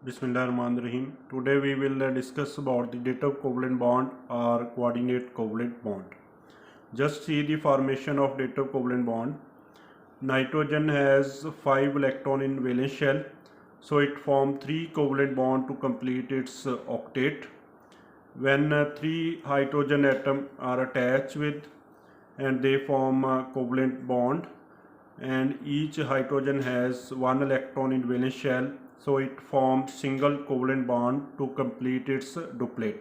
Bismillahirrahmanirrahim. Today we will discuss about the dative covalent bond or coordinate covalent bond. Just see the formation of dative covalent bond. Nitrogen has 5 electron in valence shell, so it forms 3 covalent bond to complete its octet. When 3 hydrogen atoms are attached with and they form a covalent bond, and each hydrogen has 1 electron in valence shell, so it forms single covalent bond to complete its duplet.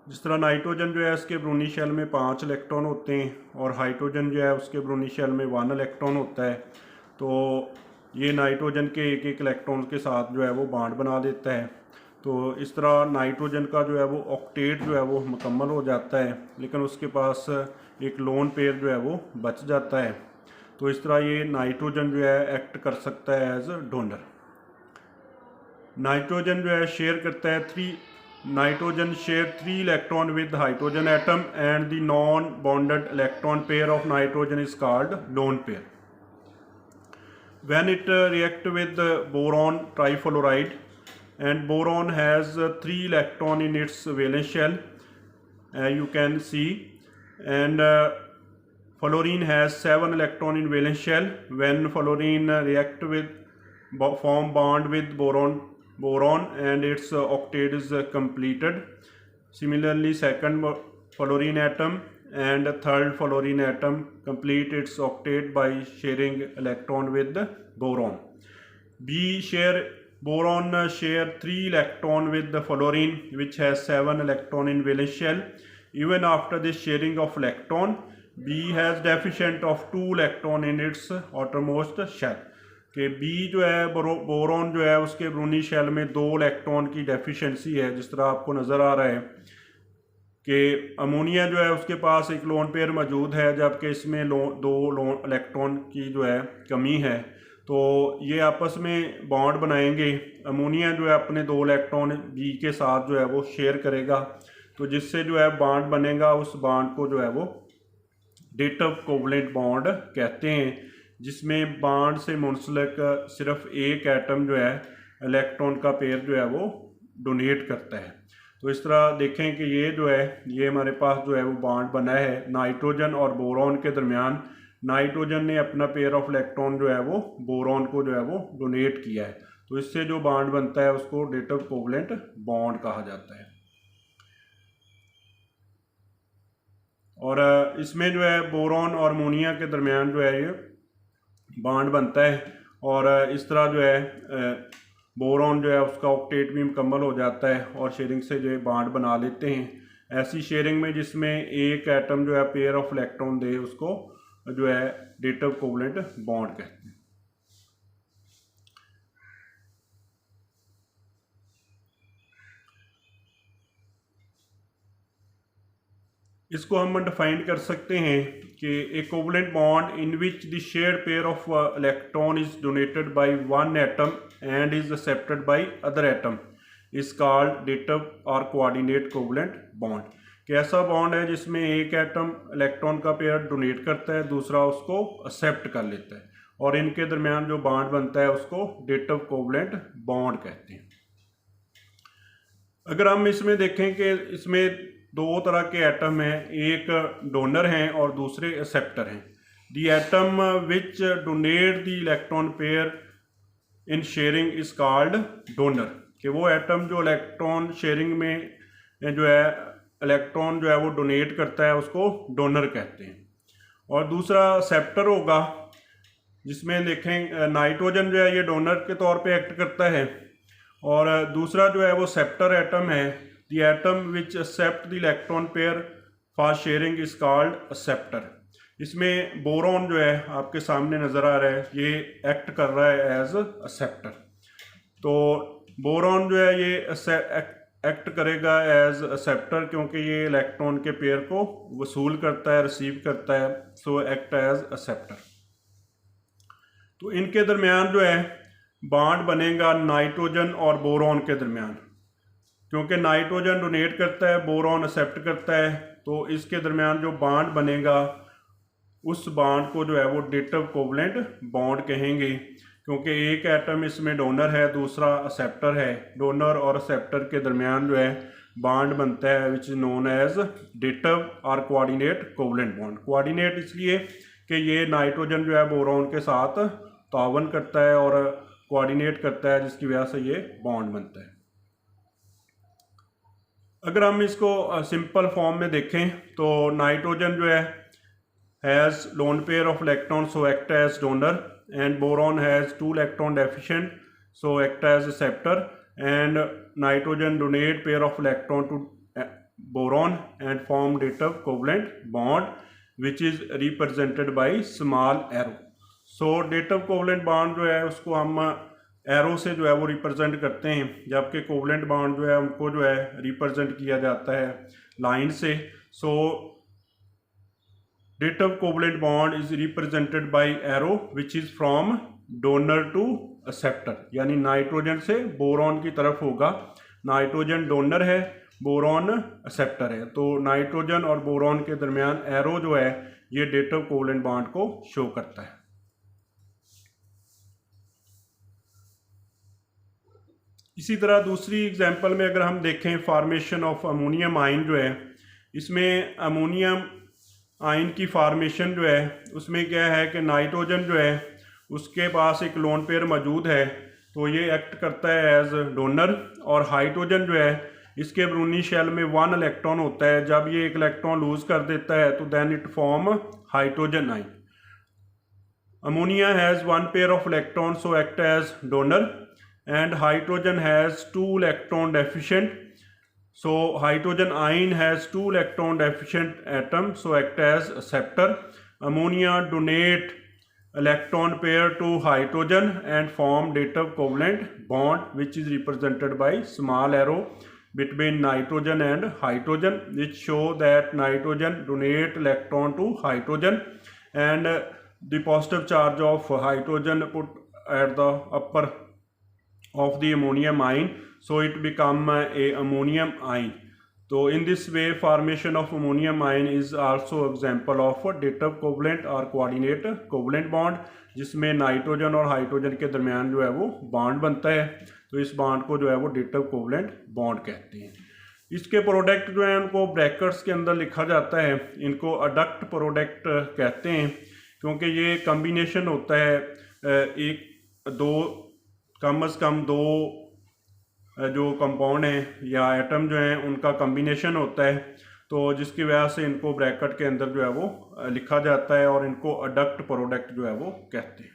जिस तरह nitrogen जो है उसके Bruny shell में 5 electron होते हैं और hydrogen जो है उसके ब्रूनी शेल में 1 इलेक्ट्रॉन होता है, तो ये नाइट्रोजन के एक एक इलेक्ट्रॉन के साथ जो है वो बॉन्ड बना देता है। तो इस तरह नाइट्रोजन का जो है वो ऑक्टेट जो है वो मुकम्मल हो जाता है, लेकिन उसके पास एक लोन पेयर जो है वो बच जाता है। तो इस तरह ये नाइट्रोजन जो है एक्ट कर सकता है एज डोनर। नाइट्रोजन जो है शेयर करता है nitrogen share 3 electron with hydrogen atom and the non bonded electron pair of nitrogen is called lone pair. When it react with boron trifluoride, and boron has 3 electron in its valence shell, you can see, and fluorine has 7 electron in valence shell. When fluorine react with form bond with boron and its octet is completed. Similarly, second fluorine atom and third fluorine atom complete its octet by sharing electron with boron. Boron share 3 electron with the fluorine, which has 7 electron in valence shell. Even after this sharing of electron, B has deficient of 2 electron in its outermost shell. कि B जो है boron जो है उसके Bruny shell में 2 electron की deficiency है, जिस तरह आपको नज़र आ रहा है कि अमोनिया जो है उसके पास एक लोन पेयर मौजूद है, जबकि इसमें 2 इलेक्ट्रॉन की जो है कमी है। तो ये आपस में बॉन्ड बनाएंगे। अमोनिया जो है अपने 2 इलेक्ट्रॉन बी के साथ जो है वो शेयर करेगा, तो जिससे जो है बॉन्ड बनेगा, उस बॉन्ड को जो है वो डेटिव कोवलेंट बॉन्ड कहते हैं, जिसमें बॉन्ड से मुंसलिक सिर्फ एक एटम जो है इलेक्ट्रॉन का पेयर जो है वो डोनेट करता है। तो इस तरह देखें कि ये जो है ये हमारे पास जो है वो बॉन्ड बना है नाइट्रोजन और बोरॉन के दरमियान। नाइट्रोजन ने अपना पेयर ऑफ इलेक्ट्रॉन जो है वो बोरॉन को जो है वो डोनेट किया है, तो इससे जो बॉन्ड बनता है उसको डेटिव कोवलेंट बॉन्ड कहा जाता है। और इसमें जो है बोरॉन और अमोनिया के दरमियान जो है ये बॉन्ड बनता है, और इस तरह जो है बोरॉन जो है उसका ऑक्टेट भी मुकम्मल हो जाता है और शेयरिंग से जो है बॉन्ड बना लेते हैं। ऐसी शेयरिंग में जिसमें एक एटम जो है पेयर ऑफ इलेक्ट्रॉन दे, उसको जो है डेटिव कोवलेंट बॉन्ड कहते हैं। इसको हम डिफाइन कर सकते हैं कि a covalent bond in which the shared pair of electron is donated by one atom and is accepted by other atom is called dative और कोऑर्डिनेट कोवलेंट बॉन्ड। कि ऐसा बॉन्ड है जिसमें एक एटम इलेक्ट्रॉन का पेयर डोनेट करता है, दूसरा उसको एक्सेप्ट कर लेता है, और इनके दरमियान जो बॉन्ड बनता है उसको डेटिव कोवलेंट बॉन्ड कहते हैं। अगर हम इसमें देखें कि इसमें 2 तरह के एटम हैं, एक डोनर हैं और दूसरे एक्सेप्टर हैं। The atom which donate the electron pair in sharing is called donor. कि वो एटम जो इलेक्ट्रॉन शेयरिंग में जो है इलेक्ट्रॉन जो है वो डोनेट करता है उसको डोनर कहते हैं। और दूसरा एक्सेप्टर होगा, जिसमें देखें नाइट्रोजन जो है ये डोनर के तौर पे एक्ट करता है, और दूसरा जो है वो एक्सेप्टर एटम है। The atom which accept the electron pair for sharing is called acceptor। इसमें बोरॉन जो है आपके सामने नज़र आ रहा है, ये एक्ट कर रहा है एज एक्सेप्टर। तो बोरॉन जो है ये एक्ट करेगा एज एक्सेप्टर, क्योंकि ये इलेक्ट्रॉन के पेयर को वसूल करता है, रिसीव करता है, सो एक्ट एज एक्सेप्टर। तो इनके दरमियान जो है बॉन्ड बनेगा नाइट्रोजन और बोरॉन के दरमियान, क्योंकि नाइट्रोजन डोनेट करता है, बोरॉन एक्सेप्ट करता है, तो इसके दरमियान जो बॉन्ड बनेगा उस बॉन्ड को जो है वो डेटिव कोवलेंट बॉन्ड कहेंगे। क्योंकि एक एटम इसमें डोनर है, दूसरा एक्सेप्टर है। डोनर और एक्सेप्टर के दरमियान जो है बॉन्ड बनता है which is known as dative और कोऑर्डिनेट कोवलेंट बॉन्ड। कोऑर्डिनेट इसलिए कि ये नाइट्रोजन जो है बोरॉन के साथ तावन करता है और कोऑर्डिनेट करता है, जिसकी वजह से ये बॉन्ड बनता है। अगर हम इसको सिंपल फॉर्म में देखें तो नाइट्रोजन जो है has lone pair of electron so act as donor, and boron has 2 electron deficient so act as acceptor, and nitrogen donate pair of electron to boron and form dative covalent bond which is represented by small arrow। so dative covalent bond जो है उसको हम arrow से जो है वो represent करते हैं, जबकि कोवलेंट बॉन्ड जो है उनको जो है रिप्रेजेंट किया जाता है लाइन से। सो dative covalent bond is represented by arrow which is from donor to acceptor, यानी नाइट्रोजन से बोरॉन की तरफ होगा। नाइट्रोजन डोनर है, बोरॉन एक्सेप्टर है, तो नाइट्रोजन और बोरॉन के दरमियान एरो जो है ये dative covalent bond को शो करता है। इसी तरह दूसरी एग्जांपल में अगर हम देखें फॉर्मेशन ऑफ अमोनियम आयन जो है, इसमें अमोनियम आयन की फार्मेशन जो है उसमें क्या है कि नाइट्रोजन जो है उसके पास एक लोन पेयर मौजूद है, तो ये एक्ट करता है एज डोनर, और हाइड्रोजन जो है इसके ब्रूनी शेल में 1 इलेक्ट्रॉन होता है। जब ये एक इलेक्ट्रॉन लूज कर देता है तो then it form hydrogen ion. Ammonia has 1 pair of electron so act as donor, and hydrogen has 2 electron deficient so hydrogen ion has 2 electron deficient atom so act as acceptor। ammonia donate electron pair to hydrogen and form dative covalent bond which is represented by small arrow between nitrogen and hydrogen, which show that nitrogen donate electron to hydrogen and the positive charge of hydrogen put at the upper of the ammonium ion, so it become a ammonium ion। so in this way formation of ammonium ion is also example of dative covalent or coordinate covalent bond, जिसमें nitrogen और hydrogen के दरमियान जो है वो bond बनता है, तो इस बॉन्ड को जो है वो dative covalent बॉन्ड कहते हैं। इसके प्रोडक्ट जो है उनको ब्रैकेट्स के अंदर लिखा जाता है, इनको अडक्ट प्रोडक्ट कहते हैं, क्योंकि ये कम्बिनेशन होता है एक दो कम अज़ कम 2 जो कंपाउंड हैं या एटम जो हैं उनका कम्बिनेशन होता है, तो जिसकी वजह से इनको ब्रैकेट के अंदर जो है वो लिखा जाता है और इनको अडक्ट प्रोडक्ट जो है वो कहते हैं।